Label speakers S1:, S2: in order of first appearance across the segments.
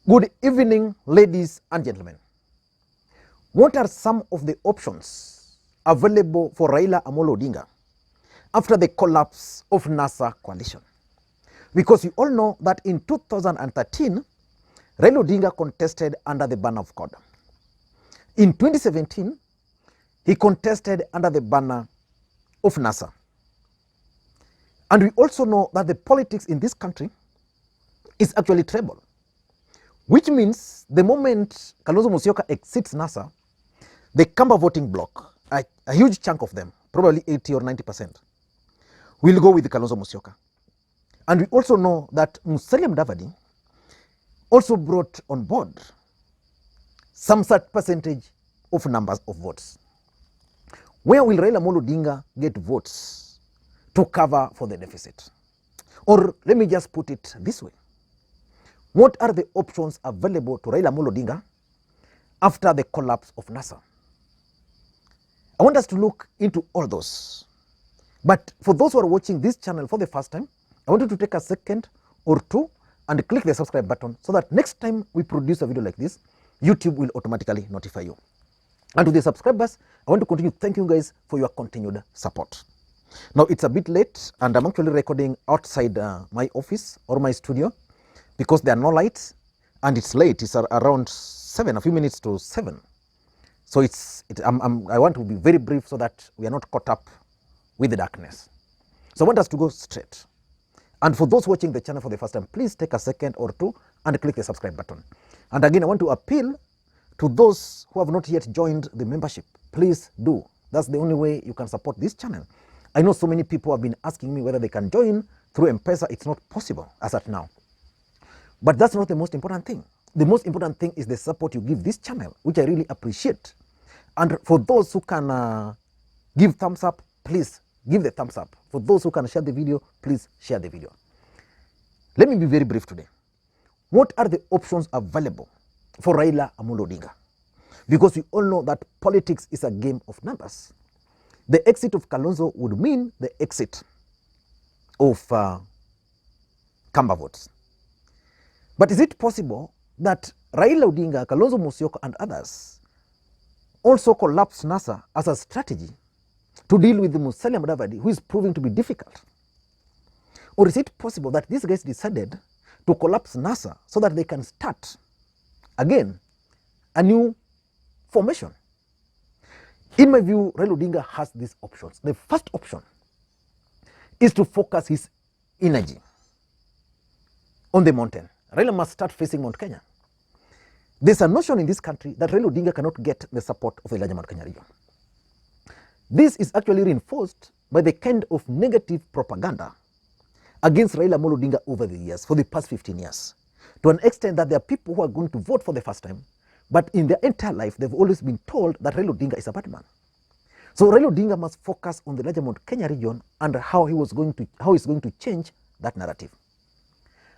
S1: Good evening, ladies and gentlemen. What are some of the options available for Raila Amolo Odinga after the collapse of NASA coalition? Because you all know that in 2013, Raila Odinga contested under the banner of God. In 2017, he contested under the banner of NASA. And we also know that the politics in this country is actually treble. Which means the moment Kalonzo Musyoka exits NASA, the Kamba voting bloc, a huge chunk of them, probably 80 or 90%, will go with Kalonzo Musyoka. And we also know that Musalia Mudavadi also brought on board some such percentage of numbers of votes. Where will Raila Amolo Odinga get votes to cover for the deficit? Or let me just put it this way. What are the options available to Raila Amolo Odinga after the collapse of NASA? I want us to look into all those. But for those who are watching this channel for the first time, I want you to take a second or two and click the subscribe button so that next time we produce a video like this, YouTube will automatically notify you. And to the subscribers, I want to continue thanking you guys for your continued support. Now it's a bit late and I'm actually recording outside my office or my studio because there are no lights and it's late. It's around 7, a few minutes to 7. So I want to be very brief so that we are not caught up with the darkness. So I want us to go straight. And for those watching the channel for the first time, please take a second or two and click the subscribe button. And again, I want to appeal to those who have not yet joined the membership. Please do. That's the only way you can support this channel. I know so many people have been asking me whether they can join through M-Pesa. It's not possible as at now. But that's not the most important thing. The most important thing is the support you give this channel, which I really appreciate. And for those who can give thumbs up, please give the thumbs up. For those who can share the video, please share the video. Let me be very brief today. What are the options available for Raila Amolo Odinga? Because we all know that politics is a game of numbers. The exit of Kalonzo would mean the exit of Kamba votes. But is it possible that Raila Odinga, Kalonzo Musyoka and others also collapse NASA as a strategy to deal with the Musalia Mudavadi, who is proving to be difficult? Or is it possible that these guys decided to collapse NASA so that they can start again a new formation? In my view, Raila Odinga has these options. The first option is to focus his energy on the mountain. Raila must start facing Mount Kenya. There's a notion in this country that Raila Odinga cannot get the support of the larger Mount Kenya region. This is actually reinforced by the kind of negative propaganda against Raila Amolo Odinga over the years, for the past 15 years. To an extent that there are people who are going to vote for the first time, but in their entire life, they've always been told that Raila Odinga is a bad man. So Raila Odinga must focus on the larger Mount Kenya region and how he's going to change that narrative.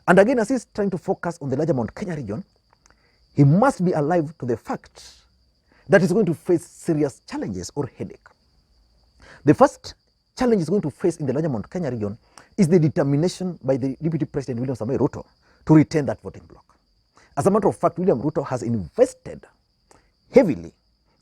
S1: And again, as he's trying to focus on the larger Mount Kenya region, he must be alive to the fact that he's going to face serious challenges or headache. The first challenge he's going to face in the larger Mount Kenya region is the determination by the Deputy President William Samoei Ruto to retain that voting bloc. As a matter of fact, William Ruto has invested heavily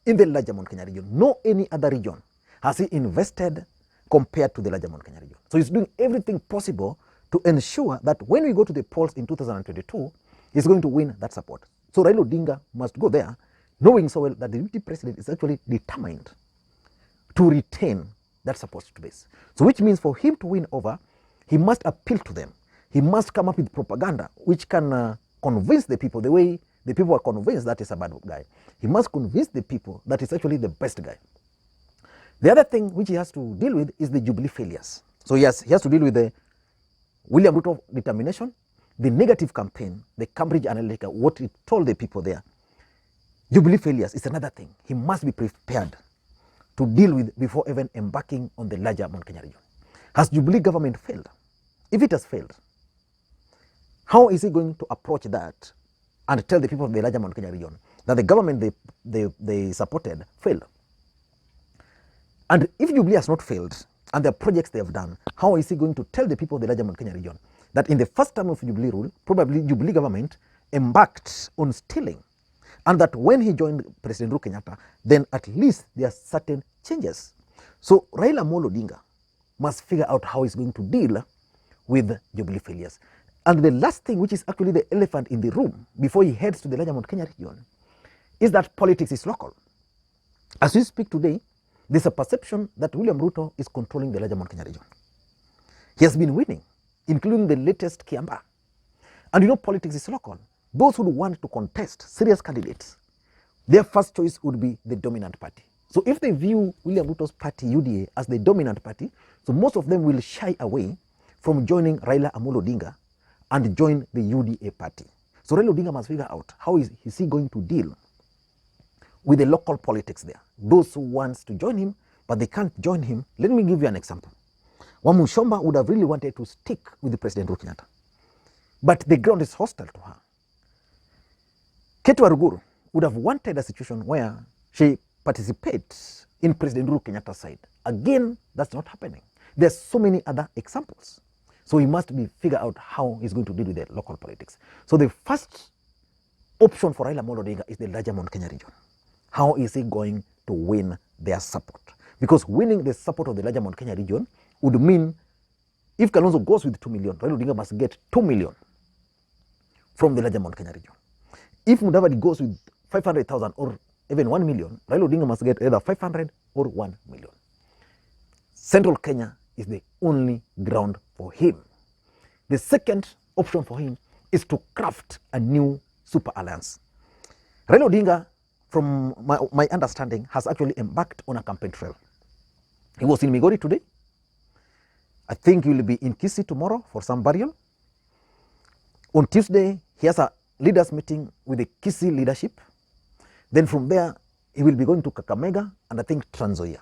S1: in the larger Mount Kenya region. No any other region has he invested compared to the larger Mount Kenya region. So he's doing everything possible to ensure that when we go to the polls in 2022, he's going to win that support. So Raila Odinga must go there knowing so well that the Deputy President is actually determined to retain that support base. So which means for him to win over, he must appeal to them. He must come up with propaganda which can convince the people the way the people are convinced that he's a bad guy. He must convince the people that he's actually the best guy. The other thing which he has to deal with is the Jubilee failures. So he has to deal with the William Ruto determination, the negative campaign, the Cambridge Analytica, what it told the people there. Jubilee failures is another thing he must be prepared to deal with before even embarking on the larger Mount Kenya region. Has Jubilee government failed? If it has failed, how is he going to approach that and tell the people of the larger Mount Kenya region that the government they supported failed? And if Jubilee has not failed, and the projects they have done, how is he going to tell the people of the larger Mount Kenya region that in the first term of Jubilee rule, probably Jubilee government embarked on stealing, and that when he joined President Uhuru Kenyatta, then at least there are certain changes. So Raila Amolo Odinga must figure out how he's going to deal with Jubilee failures. And the last thing, which is actually the elephant in the room before he heads to the larger Mount Kenya region, is that politics is local. As we speak today, there's a perception that William Ruto is controlling the larger Mount Kenya region. He has been winning, including the latest Kiamba. And you know, politics is local. Those who want to contest serious candidates, their first choice would be the dominant party. So if they view William Ruto's party, UDA, as the dominant party, so most of them will shy away from joining Raila Amolo Odinga and join the UDA party. So Raila Odinga must figure out how is he going to deal with the local politics there. Those who want to join him, but they can't join him. Let me give you an example. Wamushomba would have really wanted to stick with the President Uhuru Kenyatta, but the ground is hostile to her. Ketu Aruguru would have wanted a situation where she participates in President Uhuru Kenyatta's side. Again, that's not happening. There's so many other examples. So he must figure out how he's going to deal with the local politics. So the first option for Raila Amolo Odinga is the larger Mount Kenya region. How is he going to win their support? Because winning the support of the larger Mount Kenya region would mean if Kalonzo goes with 2 million, Raila Odinga must get 2 million from the larger Mount Kenya region. If Mudavadi goes with 500,000 or even 1 million, Raila Odinga must get either 500 or 1 million. Central Kenya is the only ground for him. The second option for him is to craft a new super alliance. Raila Odinga, from my understanding, has actually embarked on a campaign trail. He was in Migori today. I think he will be in Kisii tomorrow for some burial. On Tuesday, he has a leaders meeting with the Kisii leadership. Then from there, he will be going to Kakamega and I think Trans Nzoia.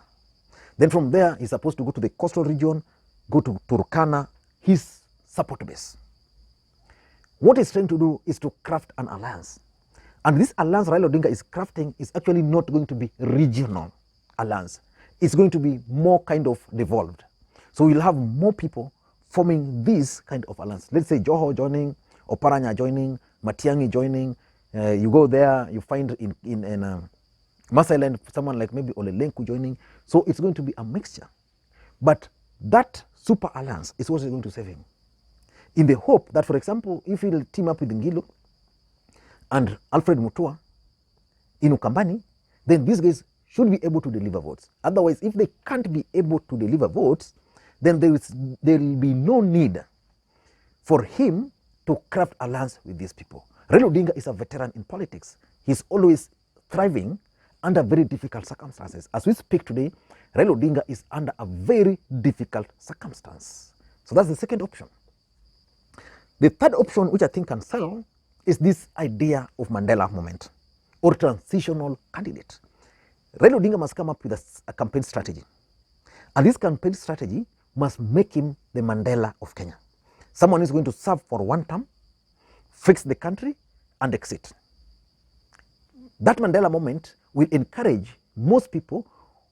S1: Then from there, he's supposed to go to the coastal region, go to Turkana, his support base. What he's trying to do is to craft an alliance. And this alliance Raila Odinga is crafting is actually not going to be regional alliance. It's going to be more kind of devolved. So we'll have more people forming this kind of alliance. Let's say Joho joining, Oparanya joining, Matiang'i joining. You go there, you find in Masai Land someone like maybe Ole Lenku joining. So it's going to be a mixture. But that super alliance is what is going to save him. In the hope that, for example, if he'll team up with Ngilu and Alfred Mutua in Ukambani, then these guys should be able to deliver votes. Otherwise, if they can't be able to deliver votes, then there will be no need for him to craft alliance with these people. Raila Odinga is a veteran in politics. He's always thriving under very difficult circumstances. As we speak today, Raila Odinga is under a very difficult circumstance. So that's the second option. The third option, which I think can sell, is this idea of Mandela moment or transitional candidate. Raila Odinga must come up with a campaign strategy. And this campaign strategy must make him the Mandela of Kenya. Someone is going to serve for one term, fix the country, and exit. That Mandela moment will encourage most people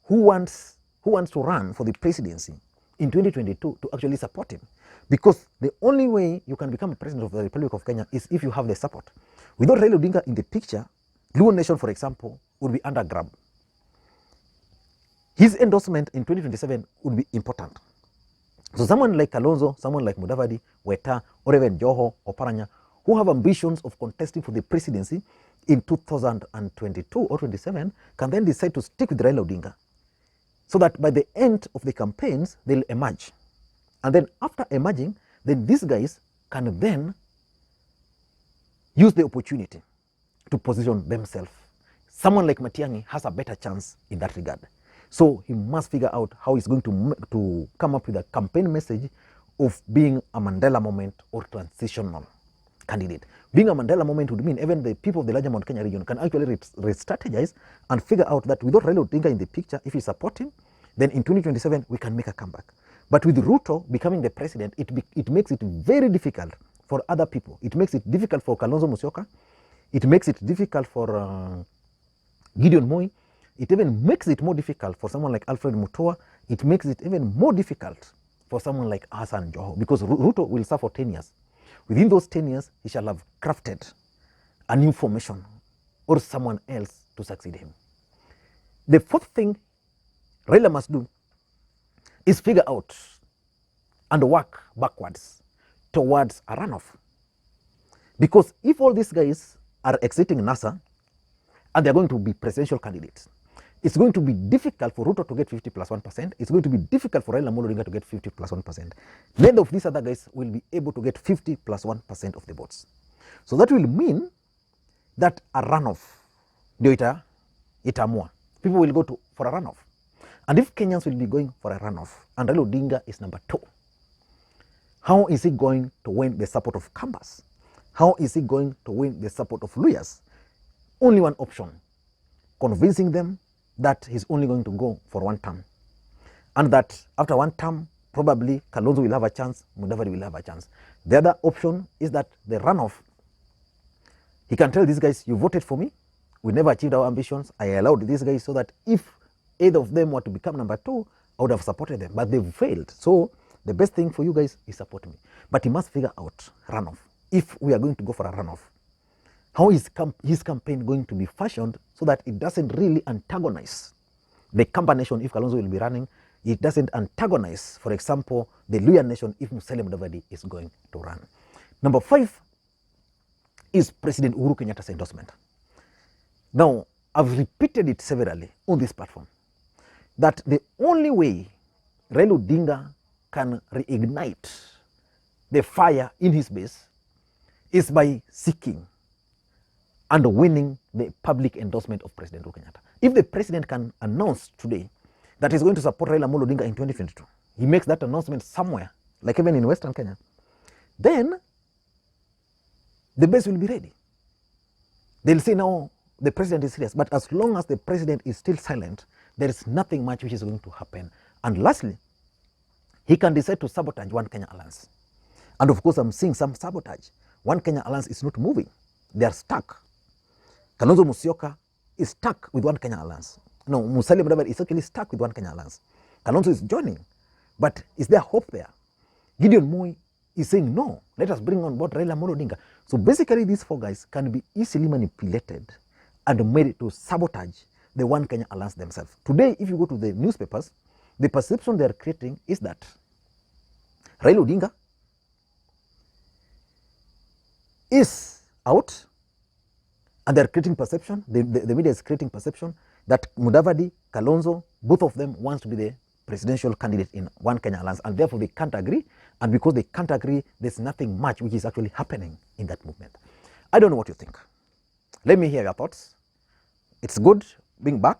S1: who wants to run for the presidency in 2022 to actually support him. Because the only way you can become a president of the Republic of Kenya is if you have the support. Without Raila Odinga in the picture, Luo Nation, for example, would be under grab. His endorsement in 2027 would be important. So someone like Kalonzo, someone like Mudavadi, Weta, or even Joho or Paranya, who have ambitions of contesting for the presidency in 2022 or 27, can then decide to stick with Raila Odinga. So that by the end of the campaigns, they'll emerge. And then after emerging, then these guys can then use the opportunity to position themselves. Someone like Matiang'i has a better chance in that regard. So he must figure out how he's going to come up with a campaign message of being a Mandela moment or transitional candidate. Being a Mandela moment would mean even the people of the larger Mount Kenya region can actually re-strategize and figure out that without Raila Odinga in the picture, if we support him, then in 2027 we can make a comeback. But with Ruto becoming the president, it makes it very difficult for other people. It makes it difficult for Kalonzo Musyoka. It makes it difficult for Gideon Moi. It even makes it more difficult for someone like Alfred Mutua. It makes it even more difficult for someone like Hassan Joho, because Ruto will serve for 10 years. Within those 10 years, he shall have crafted a new formation or someone else to succeed him. The fourth thing Raila must do is figure out and work backwards towards a runoff. Because if all these guys are exiting NASA and they're going to be presidential candidates, it's going to be difficult for Ruto to get 50 plus 1%. It's going to be difficult for Raila Odinga to get 50 plus 1%. None of these other guys will be able to get 50 plus 1% of the votes. So that will mean that a runoff, ndio itaamua. People will go for a runoff. And if Kenyans will be going for a runoff and Raila Odinga is number 2, how is he going to win the support of Kambas? How is he going to win the support of Luyas? Only one option, convincing them that he's only going to go for 1 term. And that after 1 term, probably Kalonzo will have a chance, Mudavadi will have a chance. The other option is that the runoff, he can tell these guys, you voted for me, we never achieved our ambitions, I allowed these guys so that if either of them were to become number 2, I would have supported them, but they've failed. So the best thing for you guys is support me. But he must figure out runoff. If we are going to go for a runoff, how is his campaign going to be fashioned so that it doesn't really antagonize the Kamba nation if Kalonzo will be running? It doesn't antagonize, for example, the Luya nation if Musalia Mudavadi is going to run. Number 5 is President Uhuru Kenyatta's endorsement. Now, I've repeated it severally on this platform that the only way Raila Odinga can reignite the fire in his base is by seeking and winning the public endorsement of President Uhuru Kenyatta. If the president can announce today that he's going to support Raila Odinga in 2022, he makes that announcement somewhere, like even in Western Kenya, then the base will be ready. They'll say now the president is serious, but as long as the president is still silent, there is nothing much which is going to happen. And lastly, he can decide to sabotage One Kenya Alliance. And of course, I'm seeing some sabotage. One Kenya Alliance is not moving. They are stuck. Kalonzo Musyoka is stuck with One Kenya Alliance. No, Musalia Mudavadi is actually stuck with One Kenya Alliance. Kalonzo is joining. But is there hope there? Gideon Moi is saying, no, let us bring on board Raila Odinga. So basically, these 4 guys can be easily manipulated and made to sabotage the One Kenya Alliance themselves. Today, if you go to the newspapers, the perception they are creating is that Raila Odinga is out, and they're creating perception, the media is creating perception that Mudavadi, Kalonzo, both of them wants to be the presidential candidate in One Kenya Alliance, and therefore they can't agree, and because they can't agree, there's nothing much which is actually happening in that movement. I don't know what you think. Let me hear your thoughts. It's good being back.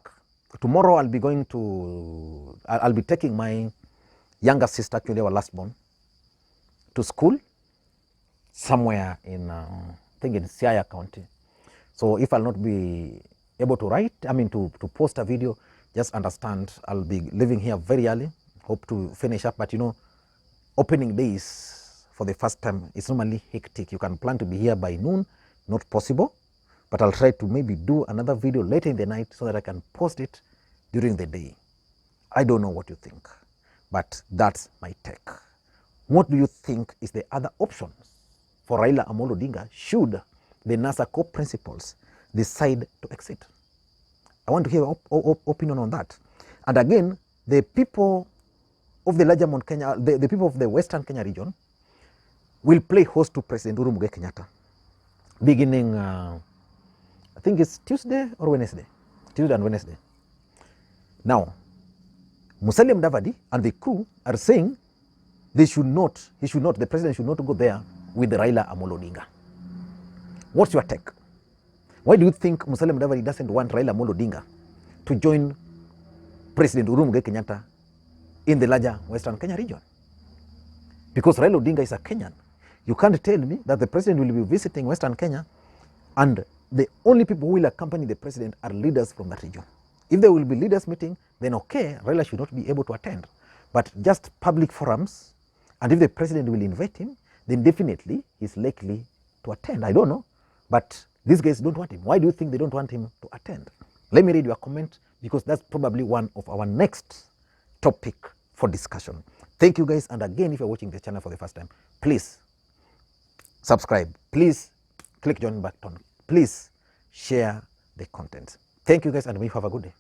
S1: Tomorrow I'll be taking my younger sister, actually our last born, to school somewhere in, I think in Siaya County. So if I'll not be able to to post a video, just understand I'll be leaving here very early. Hope to finish up, but you know, opening days for the first time, it's normally hectic. You can plan to be here by noon, not possible, but I'll try to maybe do another video later in the night so that I can post it during the day. I don't know what you think, but that's my take. What do you think is the other options for Raila Odinga should the NASA core principles decide to exit? I want to hear your opinion on that. And again, the people of the larger Mount Kenya, the people of the Western Kenya region will play host to President Uhuru Kenyatta beginning, I think it's Tuesday or Wednesday. Tuesday and Wednesday. Now, Musalia Mudavadi and the crew are saying the president should not go there with Raila Odinga. What's your take? Why do you think Musalia Mudavadi doesn't want Raila Odinga to join President Uhuru Kenyatta in the larger Western Kenya region? Because Raila Odinga is a Kenyan. You can't tell me that the president will be visiting Western Kenya and the only people who will accompany the president are leaders from that region. If there will be leaders meeting, then okay, Raila should not be able to attend. But just public forums, and if the president will invite him, then definitely he's likely to attend. I don't know, but these guys don't want him. Why do you think they don't want him to attend? Let me read your comment, because that's probably one of our next topic for discussion. Thank you guys, and again, if you're watching the channel for the first time, please subscribe. Please click join button. please share the content. Thank you guys, and we have a good day.